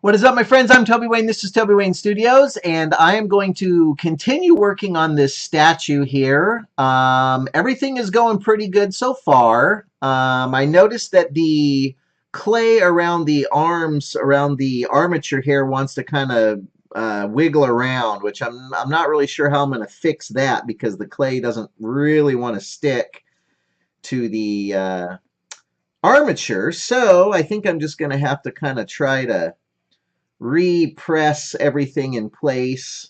What is up, my friends? I'm Toby Wayne. This is Toby Wayne Studios, and I am going to continue working on this statue here. Everything is going pretty good so far. I noticed that the clay around the arms, around the armature here, wants to kind of wiggle around, which I'm not really sure how I'm going to fix that because the clay doesn't really want to stick to the armature. So I think I'm just going to have to kind of try to repress everything in place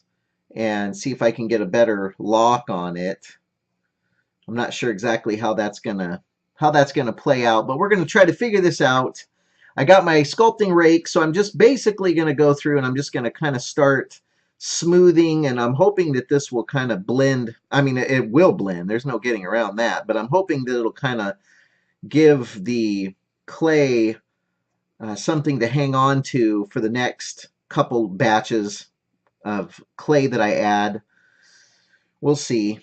and see if I can get a better lock on it. I'm not sure exactly how that's gonna play out, but we're gonna try to figure this out. I got my sculpting rake, so I'm just basically gonna go through and I'm just gonna kind of start smoothing, and I'm hoping that this will kind of blend. I mean, it will blend. There's no getting around that, but I'm hoping that it'll kind of give the clay something to hang on to for the next couple batches of clay that I add. We'll see.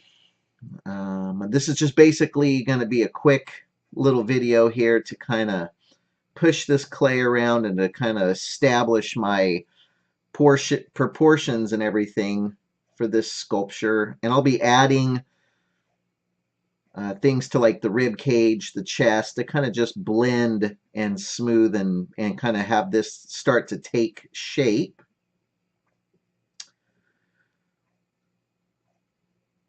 This is just basically going to be a quick little video here to kind of push this clay around and to kind of establish my proportions and everything for this sculpture. And I'll be adding things to like the rib cage, the chest, to kind of just blend and smooth and kind of have this start to take shape.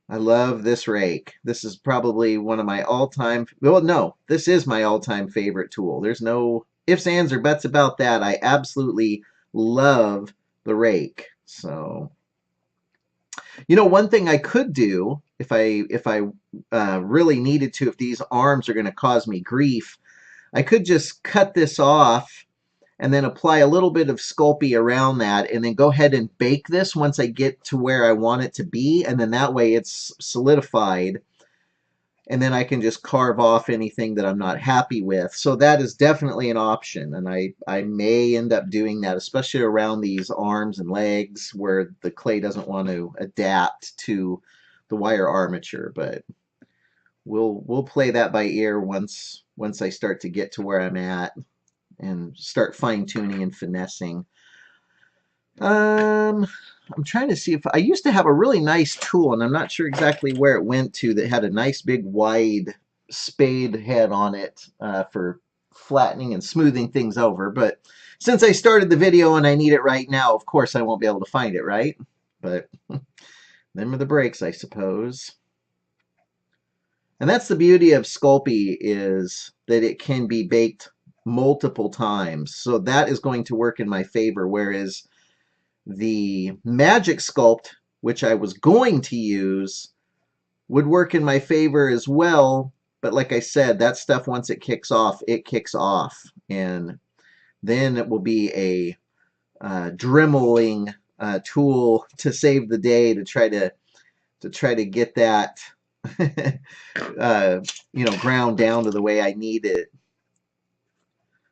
I love this rake. This is probably one of my all-time, well, no, this is my all-time favorite tool. There's no ifs, ands, or buts about that. I absolutely love the rake. So, you know, one thing I could do if I really needed to, if these arms are going to cause me grief, I could just cut this off and then apply a little bit of Sculpey around that and then go ahead and bake this once I get to where I want it to be, and then that way it's solidified, and then I can just carve off anything that I'm not happy with. So that is definitely an option, and I may end up doing that, especially around these arms and legs where the clay doesn't want to adapt to the wire armature, but we'll play that by ear once I start to get to where I'm at and start fine-tuning and finessing. I'm trying to see if I used to have a really nice tool, and I'm not sure exactly where it went to, that had a nice big wide spade head on it for flattening and smoothing things over. But since I started the video and I need it right now, of course I won't be able to find it, right? But them are the breaks, I suppose. And that's the beauty of Sculpey, is that it can be baked multiple times. So that is going to work in my favor, whereas the Magic Sculpt, which I was going to use, would work in my favor as well. But like I said, that stuff, once it kicks off, it kicks off. And then it will be a dremeling tool to save the day, to try to get that you know, ground down to the way I need it.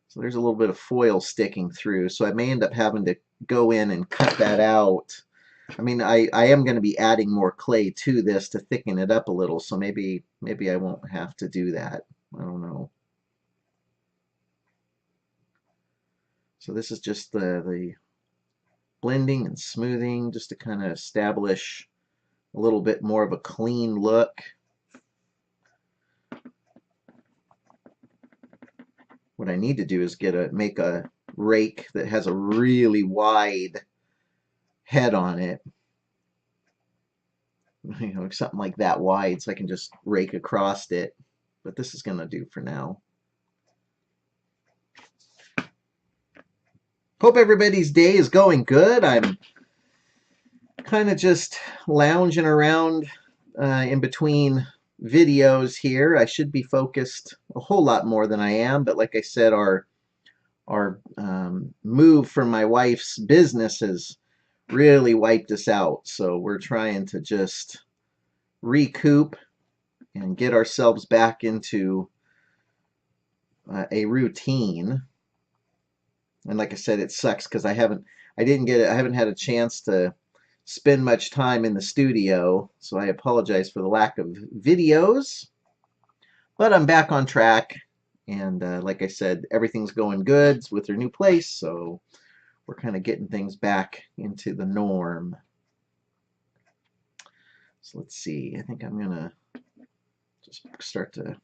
So there's a little bit of foil sticking through, so I may end up having to go in and cut that out. I mean, I am going to be adding more clay to this to thicken it up a little, so maybe I won't have to do that. I don't know. So this is just the blending and smoothing, just to kind of establish a little bit more of a clean look. What I need to do is make a rake that has a really wide head on it. You know, something like that wide, so I can just rake across it. But this is going to do for now. Hope everybody's day is going good. I'm kind of just lounging around in between videos here. I should be focused a whole lot more than I am, but like I said, our move from my wife's business has really wiped us out, so we're trying to just recoup and get ourselves back into a routine. And like I said, it sucks because I haven't had a chance to spend much time in the studio, so I apologize for the lack of videos, but I'm back on track, and like I said, everything's going good with their new place, so we're kind of getting things back into the norm. So let's see. I think I'm gonna just start to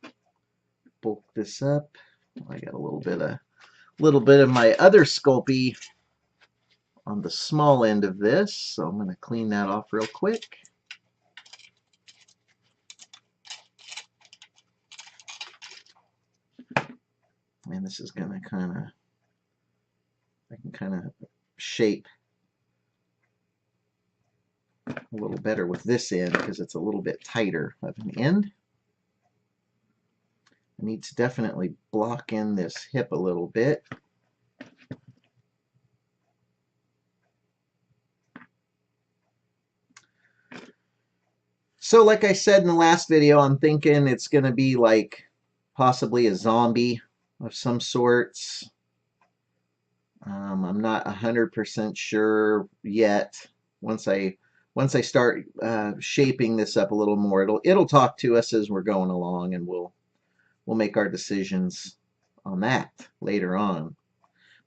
bulk this up. I got a little bit of my other Sculpey on the small end of this, so I'm gonna clean that off real quick. And this is gonna I can kind of shape a little better with this end because it's a little bit tighter of an end. I need to definitely block in this hip a little bit. So like I said in the last video, I'm thinking it's going to be like possibly a zombie of some sorts. I'm not 100% sure yet. Once I start shaping this up a little more, it'll talk to us as we're going along, and we'll make our decisions on that later on.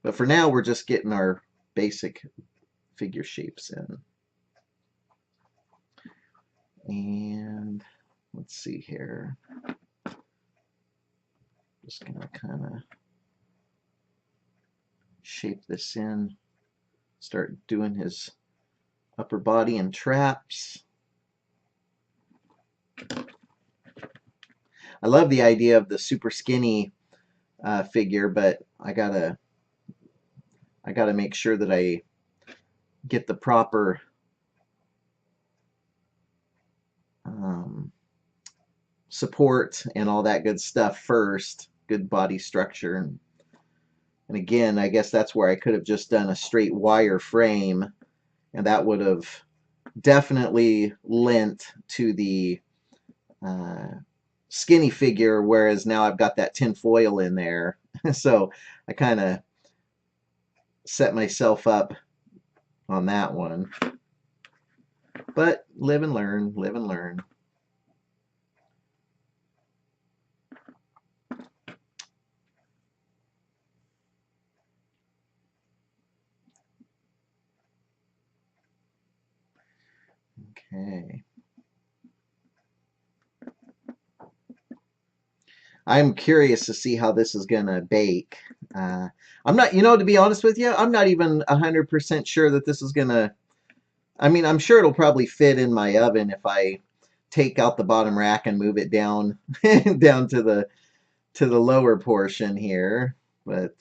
But for now, we're just getting our basic figure shapes in. And let's see here. Just gonna kind of shape this in, start doing his upper body and traps. I love the idea of the super skinny figure, but I gotta make sure that I get the proper support and all that good stuff first, good body structure. And again, I guess that's where I could have just done a straight wire frame, and that would have definitely lent to the skinny figure, whereas now I've got that tin foil in there. So I kind of set myself up on that one. But live and learn, live and learn. Okay. I'm curious to see how this is going to bake. I'm not, to be honest with you, I'm not even 100% sure that this is going to, I mean, I'm sure it'll probably fit in my oven if I take out the bottom rack and move it down down to the lower portion here. But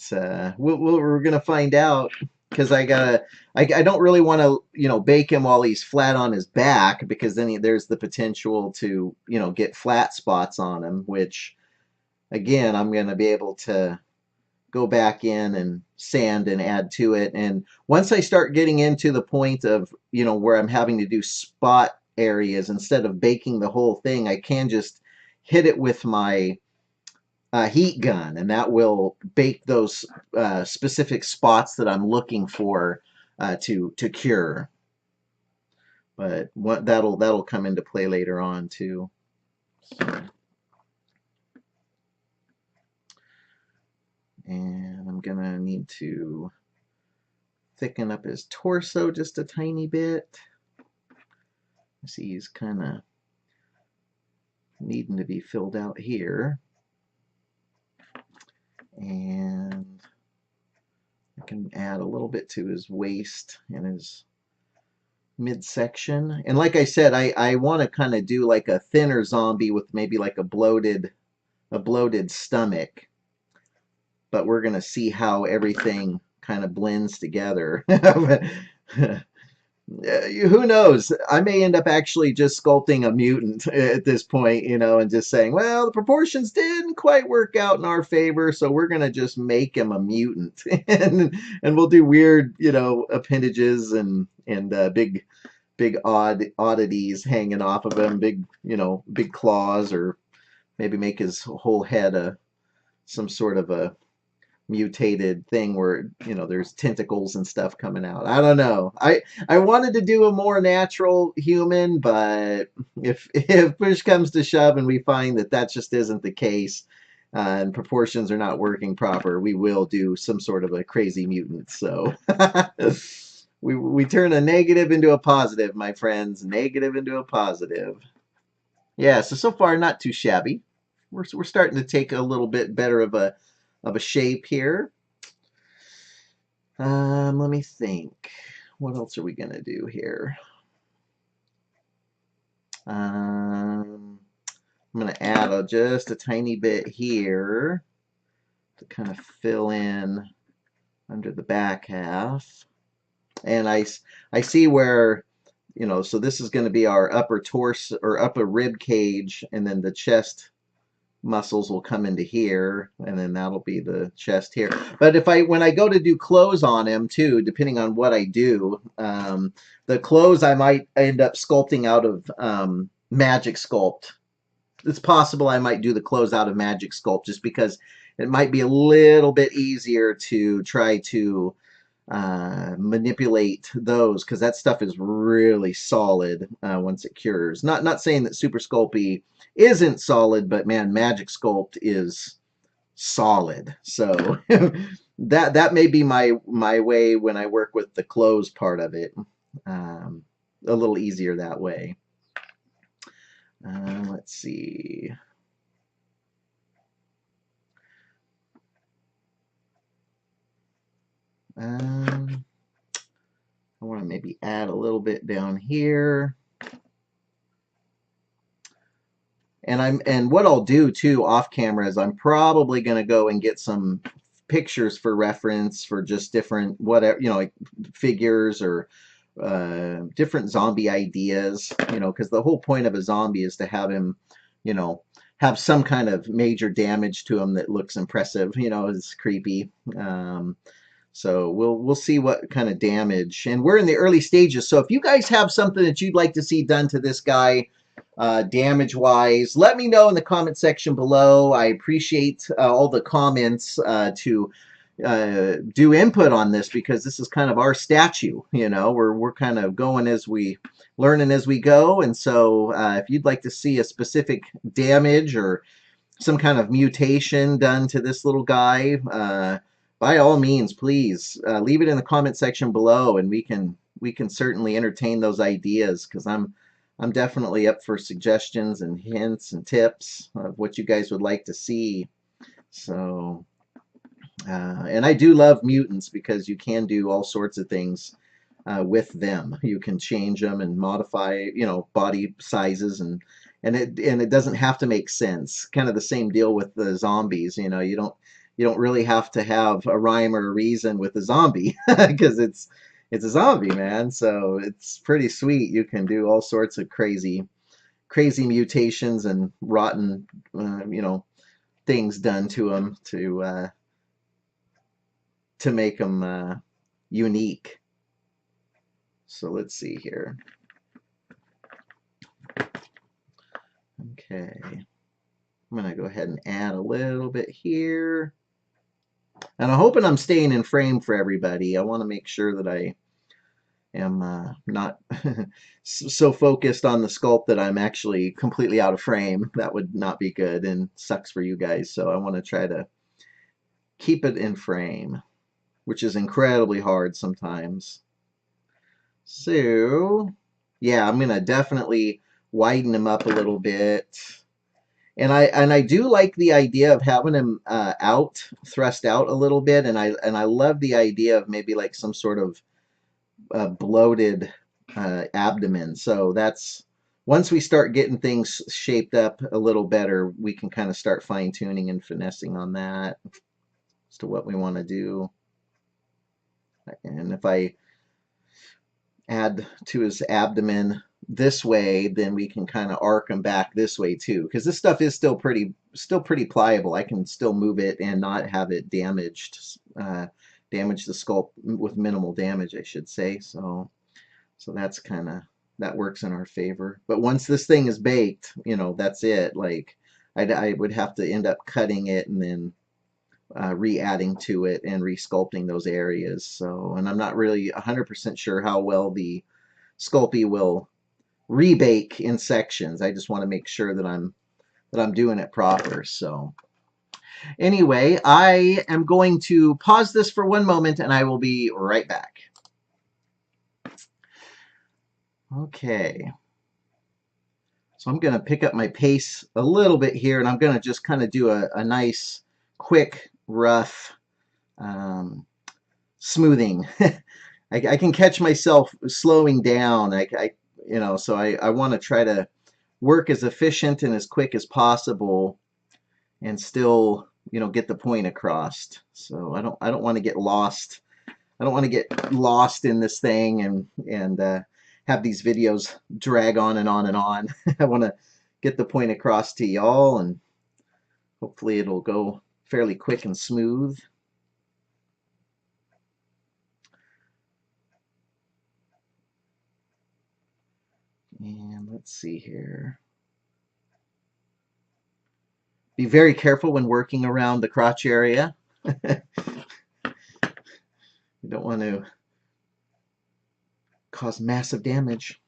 we're going to find out, because I don't really want to, bake him while he's flat on his back, because then there's the potential to, get flat spots on him, which, again, I'm going to be able to go back in and sand and add to it. And once I start getting into the point of, where I'm having to do spot areas instead of baking the whole thing, I can just hit it with my heat gun, and that will bake those specific spots that I'm looking for to cure. But that'll come into play later on too. So. And I'm gonna need to thicken up his torso just a tiny bit. I see he's kind of needing to be filled out here. And I can add a little bit to his waist and his midsection. And like I said, I want to kind of do like a thinner zombie with maybe like a bloated stomach. But we're going to see how everything kind of blends together. Who knows? I may end up actually just sculpting a mutant at this point, and just saying, well, the proportions didn't quite work out in our favor, so we're going to just make him a mutant. and we'll do weird, appendages and big oddities hanging off of him, big claws, or maybe make his whole head some sort of a mutated thing where there's tentacles and stuff coming out. I don't know. I wanted to do a more natural human, but if push comes to shove and we find that just isn't the case, and proportions are not working proper, we will do some sort of a crazy mutant. So we turn a negative into a positive, my friends. Negative into a positive. Yeah, so far not too shabby. We're starting to take a little bit better of a shape here. Let me think. What else are we gonna do here? I'm gonna add just a tiny bit here to kind of fill in under the back half. And I see where, you know, so this is going to be our upper torso or upper rib cage, and then the chest muscles will come into here, and then that'll be the chest here. But when I go to do clothes on him too, depending on what I do, the clothes I might end up sculpting out of Magic Sculpt. It's possible I might do the clothes out of Magic Sculpt just because it might be a little bit easier to try to manipulate those, because that stuff is really solid once it cures. Not saying that Super Sculpey isn't solid, but man, Magic Sculpt is solid. So that may be my way when I work with the clothes part of it. A little easier that way. Let's see. I want to maybe add a little bit down here. And what I'll do too off camera is I'm probably going to go and get some pictures for reference for just different whatever, you know, like figures or different zombie ideas, you know, because the whole point of a zombie is to have him, you know, have some kind of major damage to him that looks impressive, you know, is creepy. So we'll see what kind of damage, and we're in the early stages. So if you guys have something that you'd like to see done to this guy, damage wise, let me know in the comment section below. I appreciate all the comments to do input on this, because this is kind of our statue, you know. We're kind of going as we learning as we go. And so if you'd like to see a specific damage or some kind of mutation done to this little guy, by all means, please leave it in the comment section below, and we can certainly entertain those ideas, because I'm definitely up for suggestions and hints and tips of what you guys would like to see. So, and I do love mutants, because you can do all sorts of things with them. You can change them and modify, you know, body sizes, and it doesn't have to make sense. Kind of the same deal with the zombies. You know, you don't really have to have a rhyme or a reason with a zombie, because it's a zombie, man. So it's pretty sweet. You can do all sorts of crazy mutations and rotten, you know, things done to them to make them unique. So let's see here. Okay, I'm gonna go ahead and add a little bit here. And I'm hoping I'm staying in frame for everybody. I want to make sure that I am not so focused on the sculpt that I'm actually completely out of frame. That would not be good and sucks for you guys. So I want to try to keep it in frame, which is incredibly hard sometimes. So yeah, I'm going to definitely widen him up a little bit. And I do like the idea of having him thrust out a little bit, and I love the idea of maybe like some sort of bloated abdomen. So that's, once we start getting things shaped up a little better, we can kind of start fine-tuning and finessing on that as to what we want to do. And if I add to his abdomen this way, then we can kind of arc them back this way too, because this stuff is still pretty pliable. I can still move it and not have it damaged, damage the sculpt with minimal damage, I should say. So that's kind of, that works in our favor. But once this thing is baked, you know, that's it. Like I would have to end up cutting it and then re-adding to it and re-sculpting those areas. So, and I'm not really 100% sure how well the Sculpey will rebake in sections. I just want to make sure that I'm doing it proper. So Anyway, I am going to pause this for one moment and I will be right back. Okay. So I'm going to pick up my pace a little bit here, and I'm going to just kind of do a nice, quick, rough smoothing. I can catch myself slowing down. So I want to try to work as efficient and as quick as possible, and still, get the point across. So I don't want to get lost. I don't want to get lost in this thing and have these videos drag on and on and on. I want to get the point across to y'all, and hopefully it'll go fairly quick and smooth. And let's see here. Be very careful when working around the crotch area. You don't want to cause massive damage.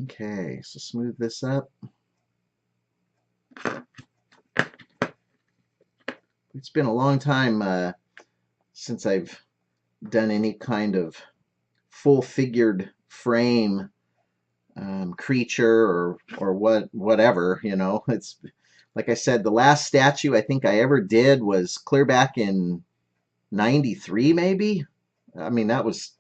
Okay, so smooth this up. It's been a long time since I've done any kind of full-figured frame creature or whatever. It's like I said, the last statue I think I ever did was clear back in '93, maybe. I mean, that was,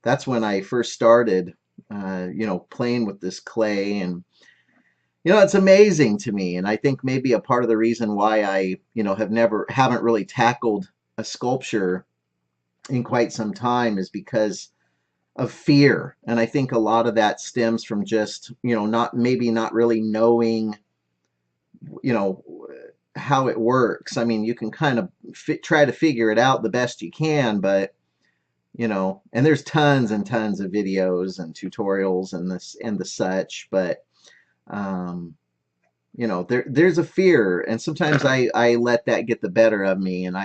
that's when I first started, playing with this clay. And it's amazing to me, and I think maybe a part of the reason why I haven't really tackled a sculpture in quite some time is because of fear. And I think a lot of that stems from just not really knowing how it works. I mean, you can kind of try to figure it out the best you can, but and there's tons and tons of videos and tutorials and this and the such, but there's a fear, and sometimes I let that get the better of me, and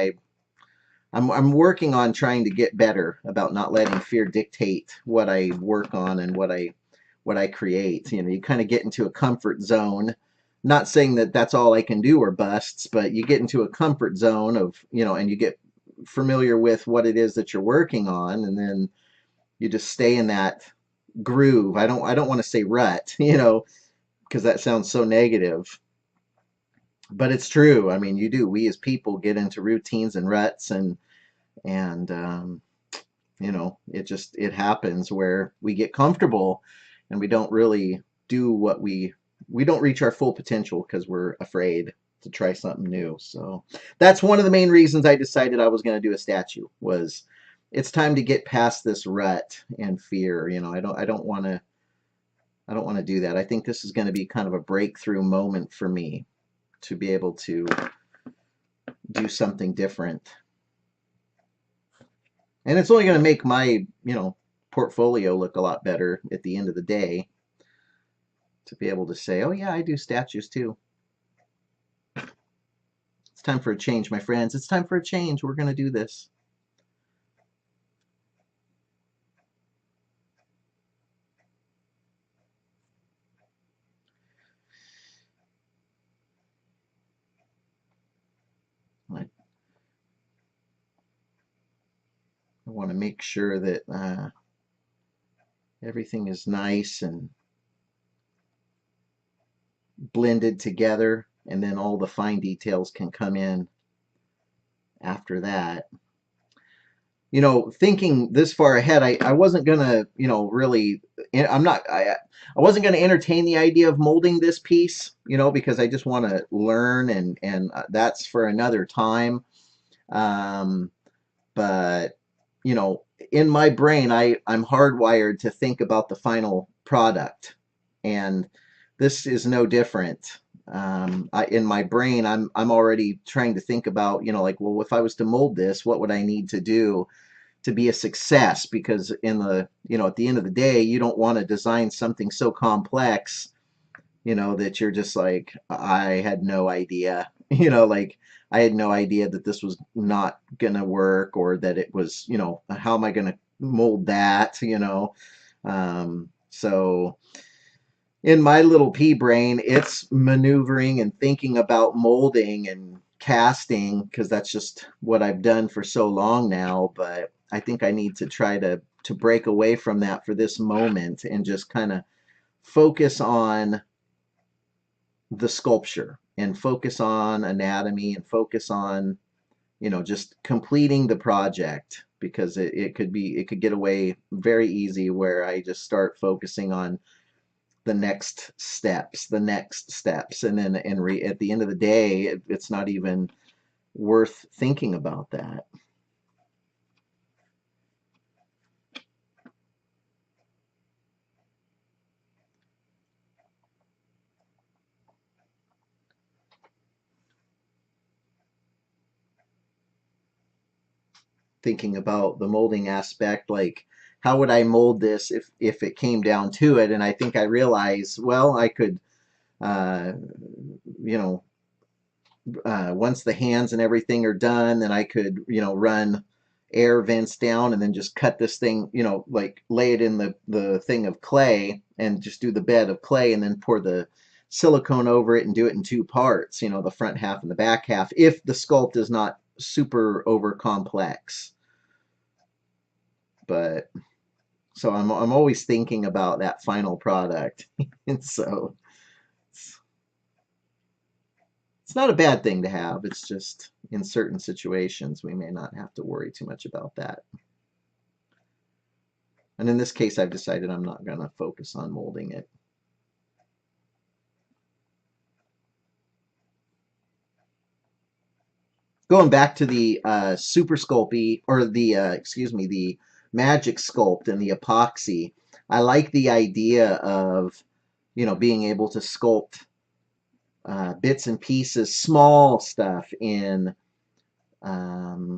I'm working on trying to get better about not letting fear dictate what I work on and what I create. You kind of get into a comfort zone. Not saying that that's all I can do or busts, but you get into a comfort zone of, and you get familiar with what it is that you're working on, and then you just stay in that groove. I don't want to say rut, because that sounds so negative. But it's true. I mean, we as people get into routines and ruts, and it happens where we get comfortable and we don't really do what we don't reach our full potential because we're afraid to try something new. So that's one of the main reasons I decided I was going to do a statue. Was it's time to get past this rut and fear. I don't want to do that. I think this is going to be kind of a breakthrough moment for me to be able to do something different. And it's only going to make my, portfolio look a lot better at the end of the day, to be able to say, oh yeah, I do statues too. It's time for a change, my friends. It's time for a change. We're going to do this. I want to make sure that everything is nice and blended together, and then all the fine details can come in after that. Thinking this far ahead, I wasn't gonna, really, I wasn't gonna entertain the idea of molding this piece, because I just want to learn, and that's for another time. But in my brain, I'm hardwired to think about the final product, and this is no different. In my brain, I'm already trying to think about, like, well, if I was to mold this, what would I need to do to be a success? Because at the end of the day, you don't want to design something so complex, that you're just like, I had no idea, like, I had no idea that this was not gonna work, or that it was, how am I gonna mold that, so in my little pea brain, it's maneuvering and thinking about molding and casting because that's just what I've done for so long now. But I think I need to try to break away from that for this moment and just kind of focus on the sculpture and focus on anatomy and focus on, just completing the project, because it could get away very easy where I just start focusing on the next steps, and then at the end of the day, it's not even worth thinking about that. Thinking about the molding aspect, like how would I mold this if it came down to it? And I think I realized, well, I could, uh, you know, once the hands and everything are done, then I could, run air vents down and then just cut this thing, like lay it in the thing of clay and just do the bed of clay and then pour the silicone over it and do it in two parts, the front half and the back half, if the sculpt is not super over complex. But so I'm always thinking about that final product. And so it's not a bad thing to have. It's just in certain situations we may not have to worry too much about that. And in this case, I've decided I'm not going to focus on molding it. Going back to the Super Sculpey, or the, excuse me, the Magic Sculpt and the epoxy, I like the idea of, being able to sculpt bits and pieces, small stuff in, I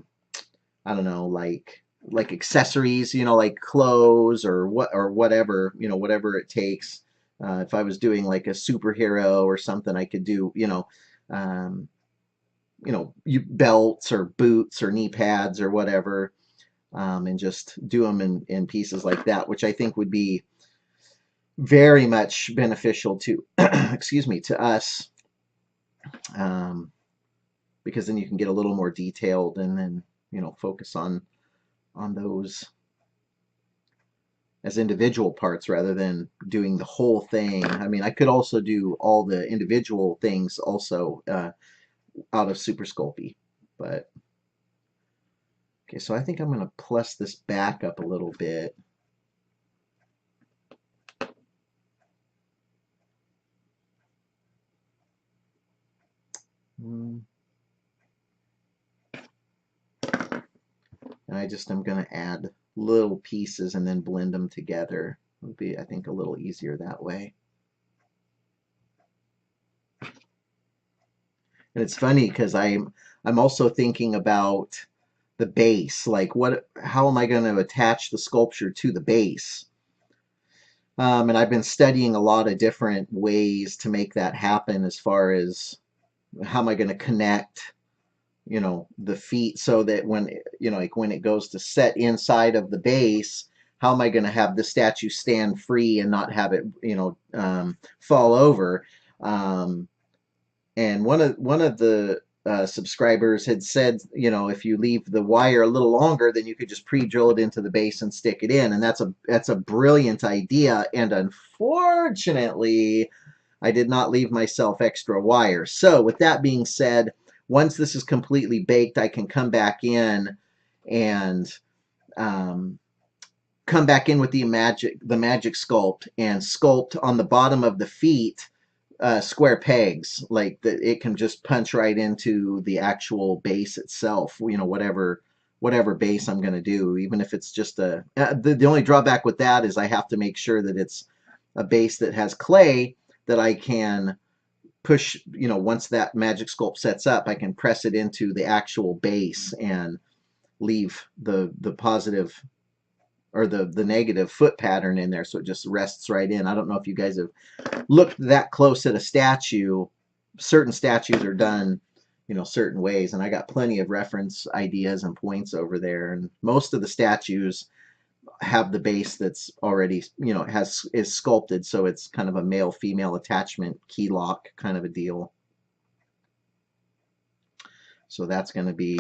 don't know, like accessories, like clothes or whatever, whatever it takes. If I was doing like a superhero or something, I could do, um, belts or boots or knee pads or whatever, and just do them in pieces like that, which I think would be very much beneficial to, excuse me, to us, because then you can get a little more detailed and then, focus on those as individual parts rather than doing the whole thing. I mean, I could also do all the individual things also out of Super Sculpey, but okay, so I think I'm going to plus this back up a little bit. And I just am going to add little pieces and then blend them together. It would be, I think, a little easier that way. And it's funny because I'm also thinking about the base, like how am I going to attach the sculpture to the base? And I've been studying a lot of different ways to make that happen, as far as how am I going to connect, the feet, so that when, like when it goes to set inside of the base, how am I going to have the statue stand free and not have it, fall over? And one of the subscribers had said, if you leave the wire a little longer, then you could just pre-drill it into the base and stick it in. And that's a brilliant idea. And unfortunately, I did not leave myself extra wire. So with that being said, once this is completely baked, I can come back in and come back in with the magic sculpt and sculpt on the bottom of the feet square pegs, like that it can just punch right into the actual base itself, whatever base I'm going to do, even if it's just the only drawback with that is I have to make sure that it's a base that has clay that I can push, once that magic sculpt sets up, I can press it into the actual base and leave the positive or the negative foot pattern in there, so it just rests right in. I don't know if you guys have looked that close at a statue. Certain statues are done, certain ways, and I got plenty of reference ideas and points over there. And most of the statues have the base that's already, you know, is sculpted, so it's kind of a male-female attachment key lock kind of a deal. So that's going to be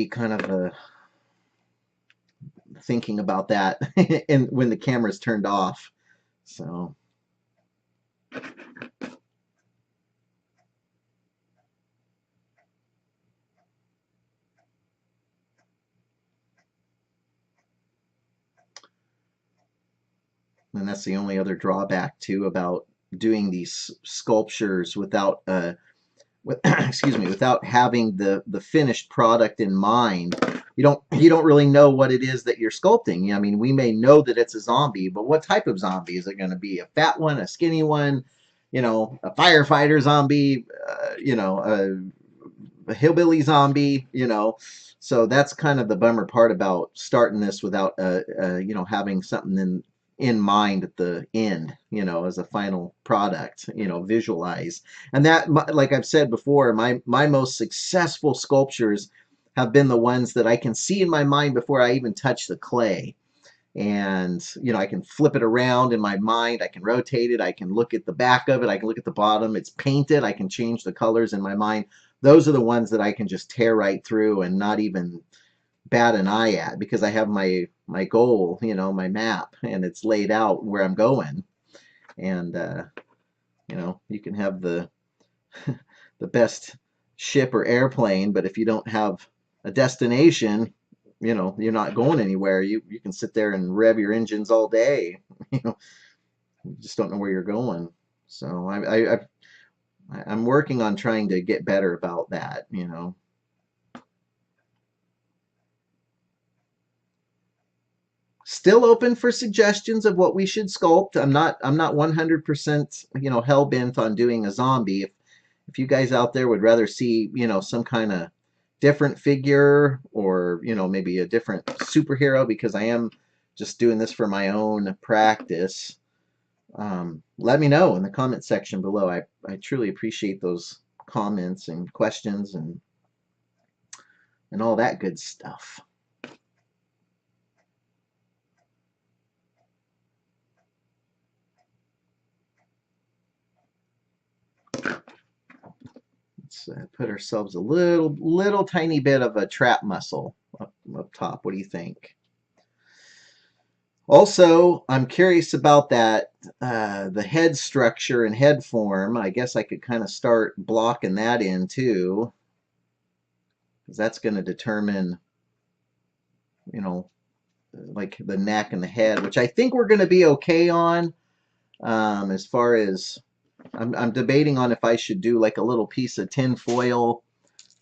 kind of a thinking about that and when the camera's turned off. So and that's the only other drawback too about doing these sculptures without excuse me, without having the finished product in mind. You don't really know what it is that you're sculpting. I mean, we may know that it's a zombie, but what type of zombie is it going to be? A fat one, a skinny one, you know, a firefighter zombie, you know, a hillbilly zombie, you know. So that's kind of the bummer part about starting this without you know, having something in mind at the end, you know, as a final product, you know, visualize. And that, like I've said before, my most successful sculptures have been the ones that I can see in my mind before I even touch the clay. And, you know, I can flip it around in my mind. I can rotate it. I can look at the back of it. I can look at the bottom. It's painted. I can change the colors in my mind. Those are the ones that I can just tear right through and not even bat an eye at, because I have my goal, you know, my map, and it's laid out where I'm going. And you know, you can have the the best ship or airplane, but if you don't have a destination, you know, you're not going anywhere. You can sit there and rev your engines all day. You know, you just don't know where you're going. So I'm working on trying to get better about that, you know. Still open for suggestions of what we should sculpt. I'm not 100%, you know, hell bent on doing a zombie. If you guys out there would rather see, you know, some kind of different figure, or, you know, maybe a different superhero, because I am just doing this for my own practice, let me know in the comment section below. I truly appreciate those comments and questions and all that good stuff. Let's put ourselves a little tiny bit of a trap muscle up top. What do you think? Also, I'm curious about that, the head structure and head form. I guess I could kind of start blocking that in too, because that's going to determine, you know, like the neck and the head, which I think we're going to be okay on. As far as I'm debating on if I should do like a little piece of tin foil,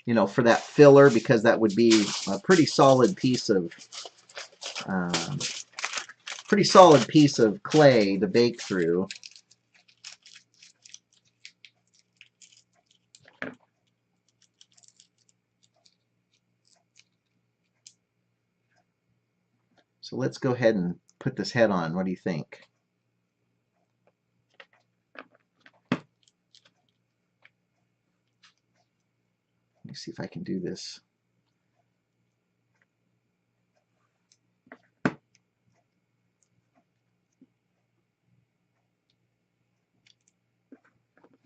you know, for that filler, because that would be a pretty solid piece of um, clay to bake through. So let's go ahead and put this head on. What do you think? Let me see if I can do this.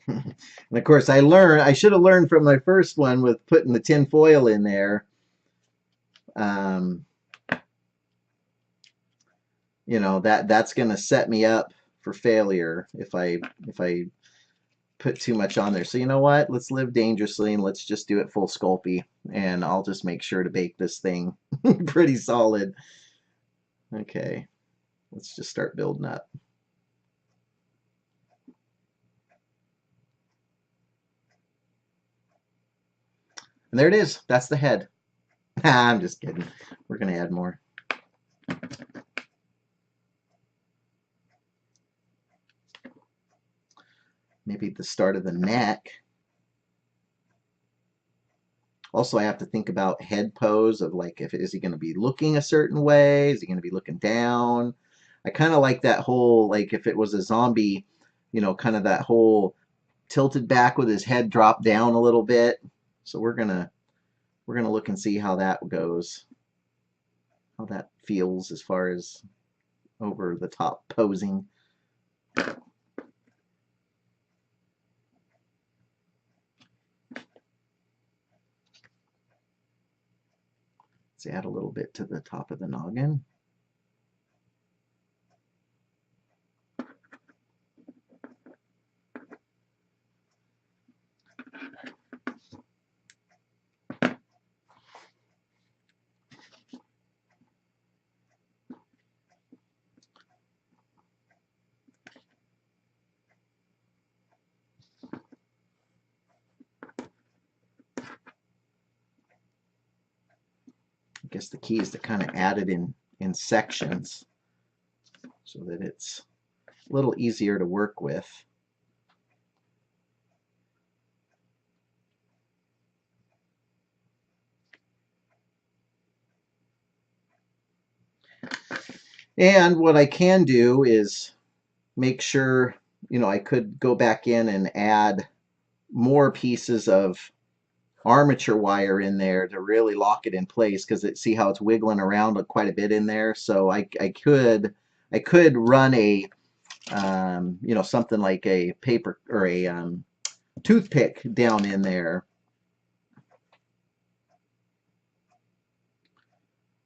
And of course, I should have learned from my first one with putting the tin foil in there. You know, that's going to set me up for failure if I put too much on there. So you know what? Let's live dangerously and let's just do it full Sculpey, and I'll just make sure to bake this thing pretty solid. Okay, let's just start building up. And there it is. That's the head. I'm just kidding. We're going to add more. Maybe the start of the neck. Also, I have to think about head pose of like, is he going to be looking a certain way? Is he going to be looking down? I kind of like that whole, like if it was a zombie, you know, kind of that whole tilted back with his head dropped down a little bit. So we're gonna look and see how that goes. how that feels as far as over the top posing. Let's add a little bit to the top of the noggin. I guess the key is to kind of add it in sections so that it's a little easier to work with. And what I can do is make sure, you know, I could go back in and add more pieces of armature wire in there to really lock it in place, because see how it's wiggling around quite a bit in there. So I could run a you know, something like a paper or a toothpick down in there.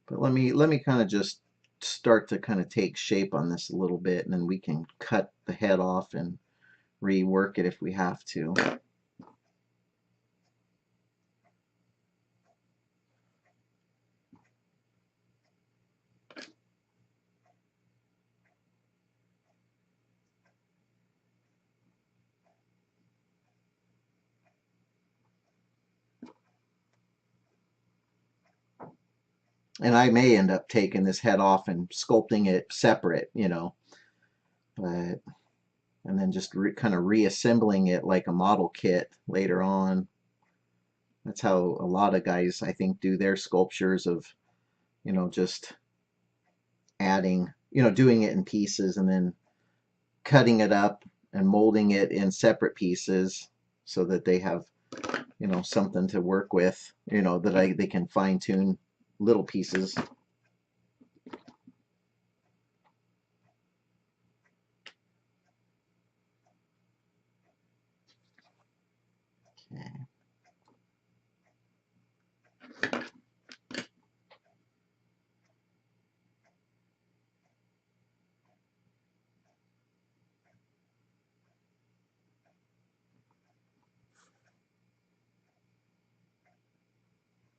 But let me kind of just start to kind of take shape on this a little bit, and then we can cut the head off and rework it if we have to. And I may end up taking this head off and sculpting it separate, you know, but and then just kind of reassembling it like a model kit later on. That's how a lot of guys, I think, do their sculptures, of, you know, just adding, you know, doing it in pieces and then cutting it up and molding it in separate pieces so that they have, you know, something to work with, you know, that they can fine tune little pieces. Okay.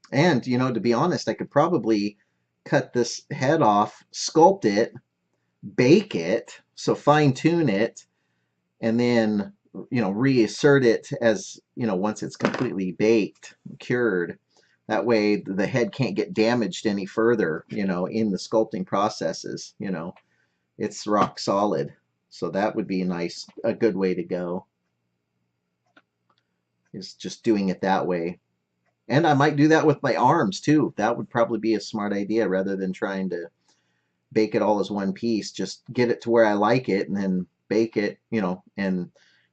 And, you know, to be honest, I could probably cut this head off, sculpt it, bake it, so fine tune it, and then, you know, reassert it as, you know, once it's completely baked, cured. That way the head can't get damaged any further, you know, in the sculpting processes, you know. It's rock solid. So that would be a good way to go, is just doing it that way. And I might do that with my arms too. That would probably be a smart idea, rather than trying to bake it all as one piece. Just get it to where I like it and then bake it, you know, and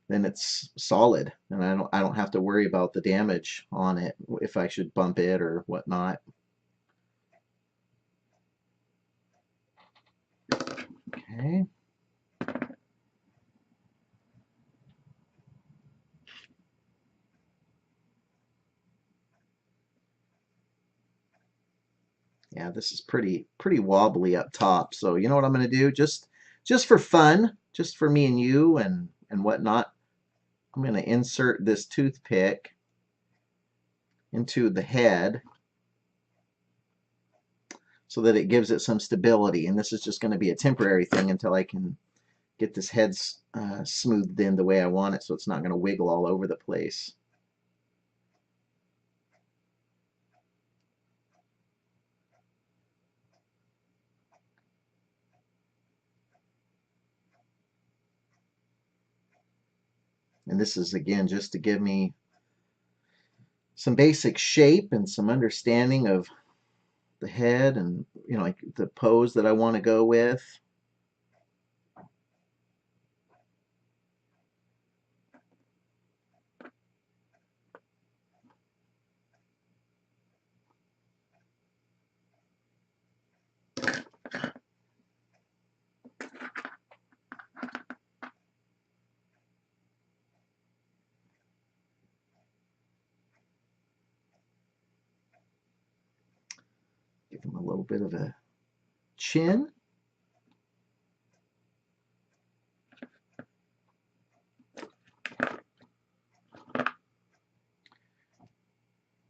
then it's solid, and I don't have to worry about the damage on it if I should bump it or whatnot. Okay. Yeah, this is pretty wobbly up top. So you know what I'm going to do? Just for fun, just for me and you and whatnot, I'm going to insert this toothpick into the head so that it gives it some stability. And this is just going to be a temporary thing until I can get this head smoothed in the way I want it, so it's not going to wiggle all over the place. And this is, again, just to give me some basic shape and some understanding of the head, and, you know, like the pose that I want to go with. little bit of a chin.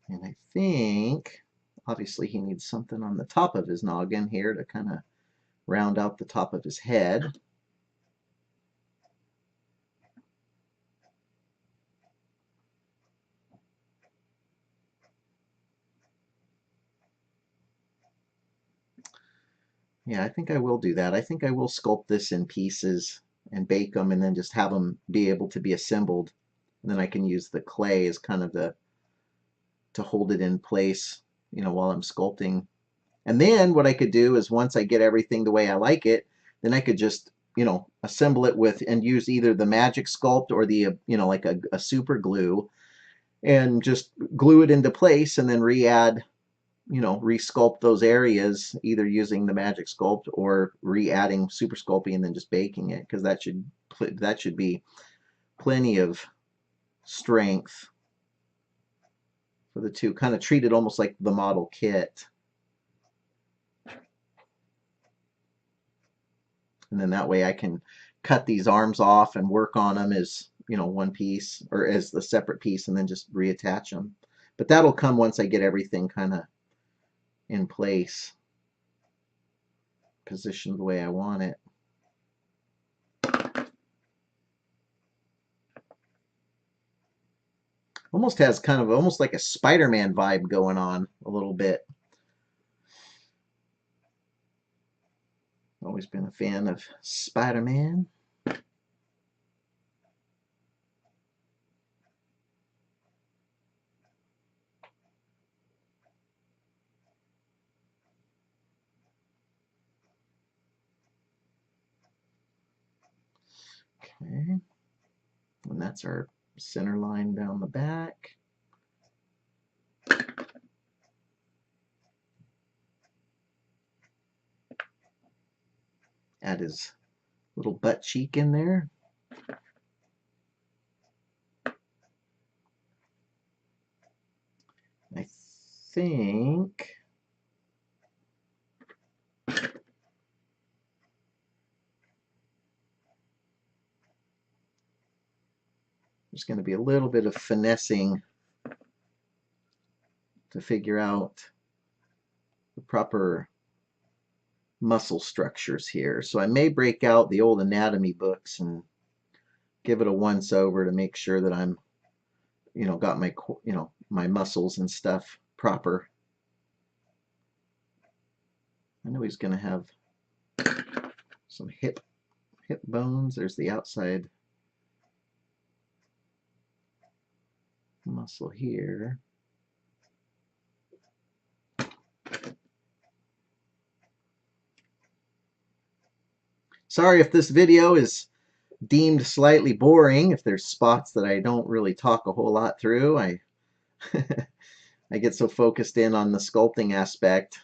And I think, obviously, he needs something on the top of his noggin here to kind of round out the top of his head. Yeah, I think I will do that. I think I will sculpt this in pieces and bake them and then just have them be able to be assembled. And then I can use the clay as kind of to hold it in place, while I'm sculpting. And then what I could do is once I get everything the way I like it, then I could just, assemble it with and use either the Magic Sculpt or the, like a super glue and just glue it into place and then re-add, re-sculpt those areas either using the Magic Sculpt or re-adding Super Sculpey and then just baking it, because that should be plenty of strength for the two. Kind of treat it almost like the model kit. And then that way I can cut these arms off and work on them as, one piece or as the separate piece and then just reattach them. But that'll come once I get everything kind of in place, positioned the way I want it. Almost has kind of almost like a Spider-Man vibe going on a little bit. Always been a fan of Spider-Man. Okay, and that's our center line down the back. Add his little butt cheek in there. I think there's going to be a little bit of finessing to figure out the proper muscle structures here. So I may break out the old anatomy books and give it a once over to make sure that I'm, got my, my muscles and stuff proper. I know he's going to have some hip bones. There's the outside muscle here. Sorry if this video is deemed slightly boring, if there's spots that I don't really talk a whole lot through. I I get so focused in on the sculpting aspect,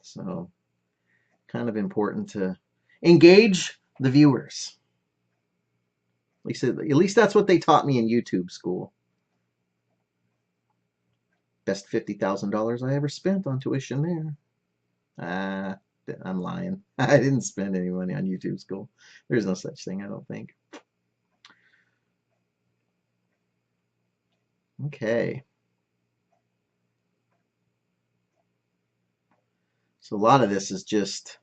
so kind of important to engage the viewers. At least that's what they taught me in YouTube school. Best $50,000 I ever spent on tuition there. I'm lying. I didn't spend any money on YouTube school. There's no such thing, I don't think. Okay. So a lot of this is just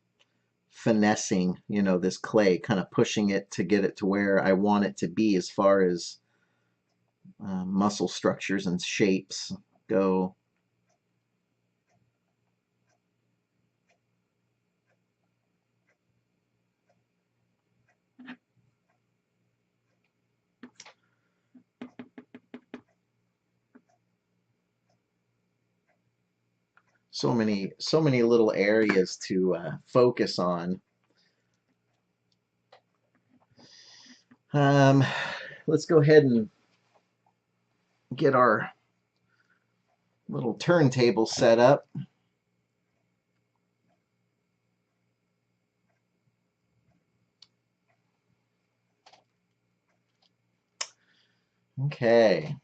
finessing, this clay, kind of pushing it to get it to where I want it to be as far as muscle structures and shapes go. So many little areas to focus on. Let's go ahead and get our little turntable set up. Okay.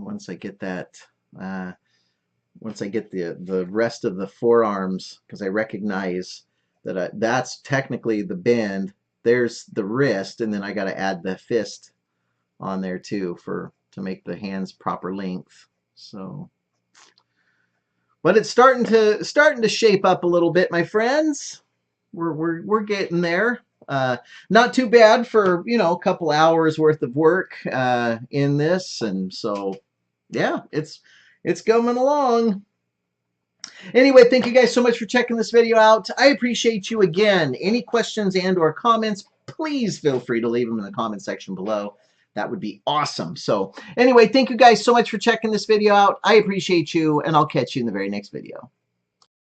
once I get that, once I get the rest of the forearms, because I recognize that that's technically the bend. There's the wrist, and then I got to add the fist on there too to make the hands proper length. So, but it's starting to shape up a little bit, my friends. We're getting there. Not too bad for, you know, a couple hours worth of work in this, and so yeah, it's going along. Anyway, thank you guys so much for checking this video out. I appreciate you again. Any questions and or comments, please feel free to leave them in the comment section below. That would be awesome. So anyway, thank you guys so much for checking this video out. I appreciate you, and I'll catch you in the very next video.